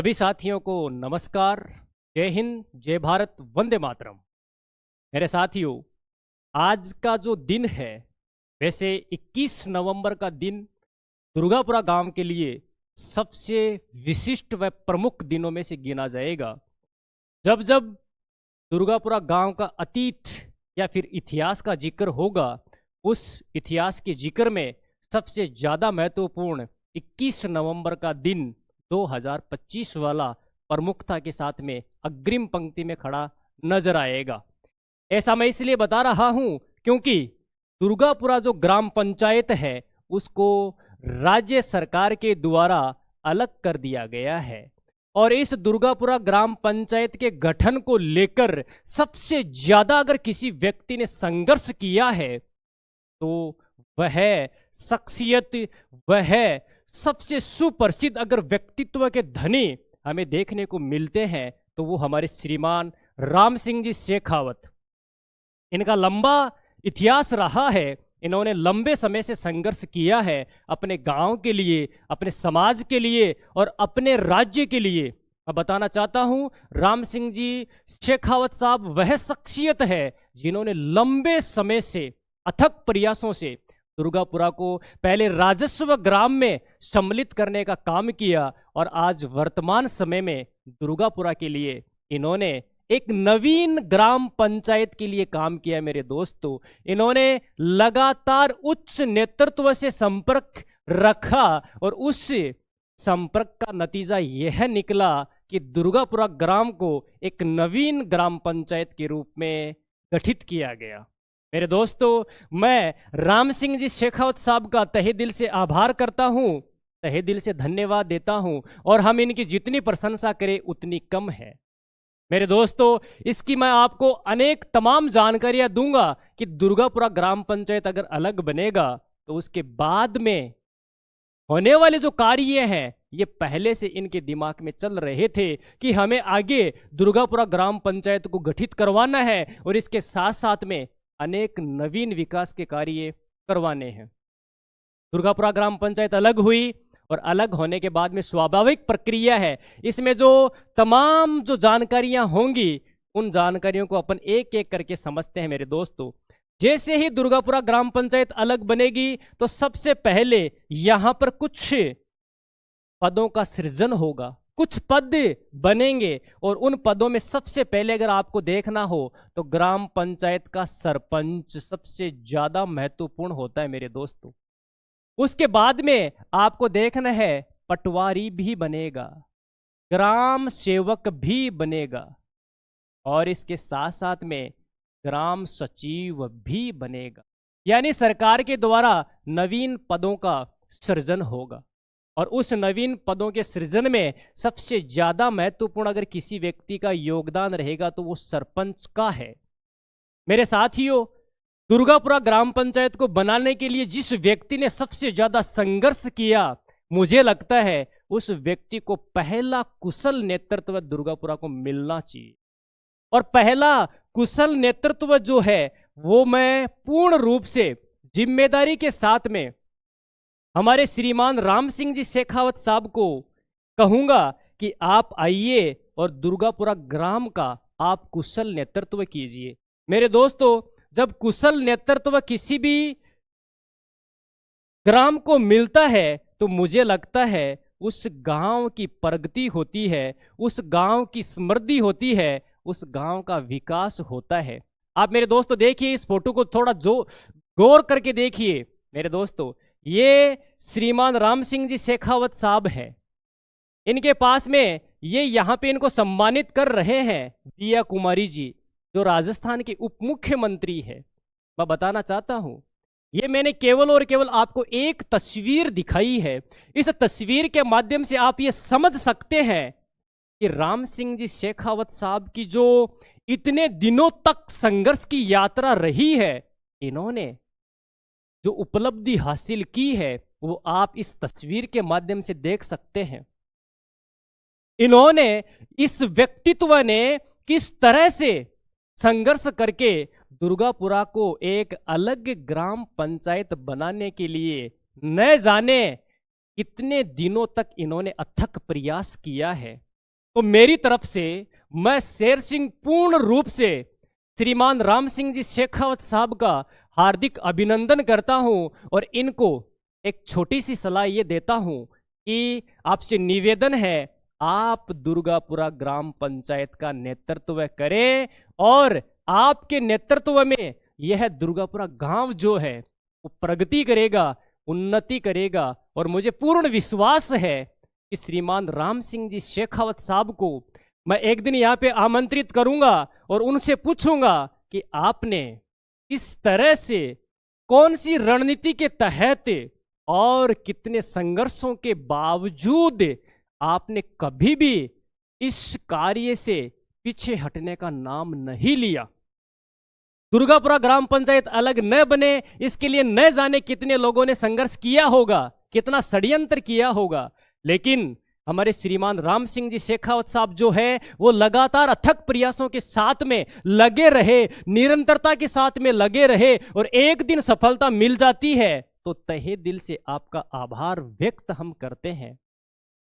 सभी साथियों को नमस्कार। जय हिंद, जय भारत, वंदे मातरम। मेरे साथियों, आज का जो दिन है, वैसे 21 नवंबर का दिन दुर्गापुरा गांव के लिए सबसे विशिष्ट व प्रमुख दिनों में से गिना जाएगा। जब जब दुर्गापुरा गांव का अतीत या फिर इतिहास का जिक्र होगा, उस इतिहास के जिक्र में सबसे ज़्यादा महत्वपूर्ण 21 नवंबर का दिन 2025 वाला प्रमुखता के साथ में अग्रिम पंक्ति में खड़ा नजर आएगा। ऐसा मैं इसलिए बता रहा हूं क्योंकि दुर्गापुरा जो ग्राम पंचायत है उसको राज्य सरकार के द्वारा अलग कर दिया गया है और इस दुर्गापुरा ग्राम पंचायत के गठन को लेकर सबसे ज्यादा अगर किसी व्यक्ति ने संघर्ष किया है तो वह शख्सियत, वह सबसे सुप्रसिद्ध अगर व्यक्तित्व के धनी हमें देखने को मिलते हैं तो वो हमारे श्रीमान राम सिंह जी शेखावत। इनका लंबा इतिहास रहा है। इन्होंने लंबे समय से संघर्ष किया है अपने गांव के लिए, अपने समाज के लिए और अपने राज्य के लिए। मैं बताना चाहता हूं, राम सिंह जी शेखावत साहब वह शख्सियत है जिन्होंने लंबे समय से अथक प्रयासों से दुर्गापुरा को पहले राजस्व ग्राम में सम्मिलित करने का काम किया और आज वर्तमान समय में दुर्गापुरा के लिए इन्होंने एक नवीन ग्राम पंचायत के लिए काम किया। मेरे दोस्तों, इन्होंने लगातार उच्च नेतृत्व से संपर्क रखा और उस संपर्क का नतीजा यह निकला कि दुर्गापुरा ग्राम को एक नवीन ग्राम पंचायत के रूप में गठित किया गया। मेरे दोस्तों, मैं राम सिंह जी शेखावत साहब का तहे दिल से आभार करता हूं, तहे दिल से धन्यवाद देता हूं और हम इनकी जितनी प्रशंसा करें उतनी कम है। मेरे दोस्तों, इसकी मैं आपको अनेक तमाम जानकारियां दूंगा कि दुर्गापुरा ग्राम पंचायत अगर अलग बनेगा तो उसके बाद में होने वाले जो कार्य हैं ये पहले से इनके दिमाग में चल रहे थे कि हमें आगे दुर्गापुरा ग्राम पंचायत को गठित करवाना है और इसके साथ साथ में अनेक नवीन विकास के कार्य करवाने हैं। दुर्गापुरा ग्राम पंचायत अलग हुई और अलग होने के बाद में स्वाभाविक प्रक्रिया है, इसमें जो तमाम जो जानकारियां होंगी उन जानकारियों को अपन एक एक करके समझते हैं। मेरे दोस्तों, जैसे ही दुर्गापुरा ग्राम पंचायत अलग बनेगी तो सबसे पहले यहां पर कुछ पदों का सृजन होगा, कुछ पद बनेंगे और उन पदों में सबसे पहले अगर आपको देखना हो तो ग्राम पंचायत का सरपंच सबसे ज्यादा महत्वपूर्ण होता है। मेरे दोस्तों, उसके बाद में आपको देखना है पटवारी भी बनेगा, ग्राम सेवक भी बनेगा और इसके साथ साथ में ग्राम सचिव भी बनेगा। यानी सरकार के द्वारा नवीन पदों का सृजन होगा और उस नवीन पदों के सृजन में सबसे ज्यादा महत्वपूर्ण अगर किसी व्यक्ति का योगदान रहेगा तो वो सरपंच का है। मेरे साथियों, दुर्गापुरा ग्राम पंचायत को बनाने के लिए जिस व्यक्ति ने सबसे ज्यादा संघर्ष किया, मुझे लगता है उस व्यक्ति को पहला कुशल नेतृत्व दुर्गापुरा को मिलना चाहिए। और पहला कुशल नेतृत्व जो है वो मैं पूर्ण रूप से जिम्मेदारी के साथ में हमारे श्रीमान राम सिंह जी शेखावत साहब को कहूंगा कि आप आइए और दुर्गापुरा ग्राम का आप कुशल नेतृत्व कीजिए। मेरे दोस्तों, जब कुशल नेतृत्व किसी भी ग्राम को मिलता है तो मुझे लगता है उस गांव की प्रगति होती है, उस गांव की समृद्धि होती है, उस गांव का विकास होता है। आप मेरे दोस्तों देखिए, इस फोटो को थोड़ा जो गौर करके देखिए। मेरे दोस्तों, ये श्रीमान राम सिंह जी शेखावत साहब हैं। इनके पास में ये यहाँ पे इनको सम्मानित कर रहे हैं दिया कुमारी जी, जो राजस्थान के उप मुख्यमंत्री है। मैं बताना चाहता हूं, ये मैंने केवल और केवल आपको एक तस्वीर दिखाई है। इस तस्वीर के माध्यम से आप ये समझ सकते हैं कि राम सिंह जी शेखावत साहब की जो इतने दिनों तक संघर्ष की यात्रा रही है, इन्होंने जो उपलब्धि हासिल की है वो आप इस तस्वीर के माध्यम से देख सकते हैं। इन्होंने, इस व्यक्तित्व ने किस तरह से संघर्ष करके दुर्गापुरा को एक अलग ग्राम पंचायत बनाने के लिए न जाने कितने दिनों तक इन्होंने अथक प्रयास किया है। तो मेरी तरफ से मैं शेर सिंह पूर्ण रूप से श्रीमान राम सिंह जी शेखावत साहब का हार्दिक अभिनंदन करता हूं और इनको एक छोटी सी सलाह ये देता हूं कि आपसे निवेदन है, आप दुर्गापुरा ग्राम पंचायत का नेतृत्व करें और आपके नेतृत्व में यह दुर्गापुरा गांव जो है वो प्रगति करेगा, उन्नति करेगा। और मुझे पूर्ण विश्वास है कि श्रीमान राम सिंह जी शेखावत साहब को मैं एक दिन यहाँ पे आमंत्रित करूंगा और उनसे पूछूंगा कि आपने इस तरह से कौन सी रणनीति के तहत और कितने संघर्षों के बावजूद आपने कभी भी इस कार्य से पीछे हटने का नाम नहीं लिया। दुर्गापुरा ग्राम पंचायत अलग न बने इसके लिए न जाने कितने लोगों ने संघर्ष किया होगा, कितना षड्यंत्र किया होगा, लेकिन हमारे श्रीमान राम सिंह जी शेखावत साहब जो है वो लगातार अथक प्रयासों के साथ में लगे रहे, निरंतरता के साथ में लगे रहे और एक दिन सफलता मिल जाती है तो तहे दिल से आपका आभार व्यक्त हम करते हैं।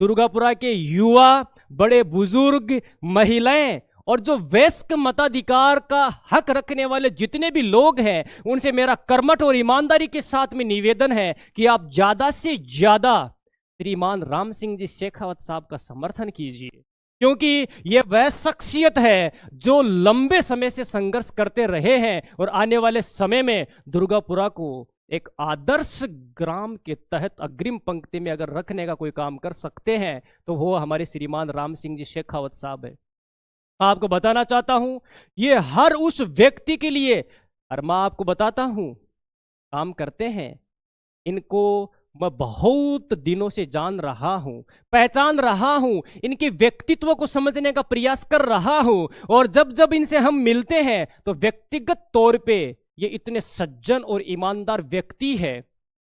दुर्गापुरा के युवा, बड़े बुजुर्ग, महिलाएं और जो वयस्क मताधिकार का हक रखने वाले जितने भी लोग हैं उनसे मेरा कर्मठ और ईमानदारी के साथ में निवेदन है कि आप ज्यादा से ज्यादा श्रीमान राम सिंह जी शेखावत साहब का समर्थन कीजिए, क्योंकि यह वह शख्सियत है जो लंबे समय से संघर्ष करते रहे हैं और आने वाले समय में दुर्गापुरा को एक आदर्श ग्राम के तहत अग्रिम पंक्ति में अगर रखने का कोई काम कर सकते हैं तो वो हमारे श्रीमान राम सिंह जी शेखावत साहब है। आपको बताना चाहता हूं ये हर उस व्यक्ति के लिए, और मैं आपको बताता हूं काम करते हैं, इनको मैं बहुत दिनों से जान रहा हूं, पहचान रहा हूं, इनके व्यक्तित्व को समझने का प्रयास कर रहा हूं और जब जब इनसे हम मिलते हैं तो व्यक्तिगत तौर पे ये इतने सज्जन और ईमानदार व्यक्ति है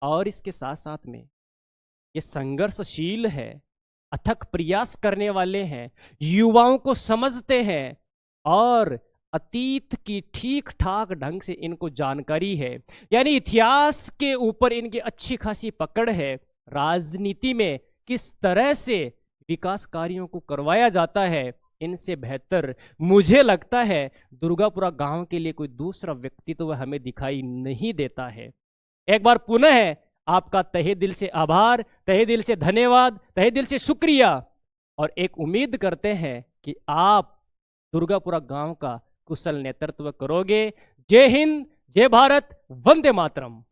और इसके साथ साथ में ये संघर्षशील है, अथक प्रयास करने वाले हैं, युवाओं को समझते हैं और अतीत की ठीक ठाक ढंग से इनको जानकारी है, यानी इतिहास के ऊपर इनकी अच्छी खासी पकड़ है। राजनीति में किस तरह से विकास कार्यों को करवाया जाता है इनसे बेहतर मुझे लगता है दुर्गापुरा गांव के लिए कोई दूसरा व्यक्तित्व हमें दिखाई नहीं देता है। एक बार पुनः आपका तहे दिल से आभार, तहे दिल से धन्यवाद, तहे दिल से शुक्रिया और एक उम्मीद करते हैं कि आप दुर्गापुरा गांव का कुशल नेतृत्व करोगे। जय हिंद, जय भारत, वंदे मातरम।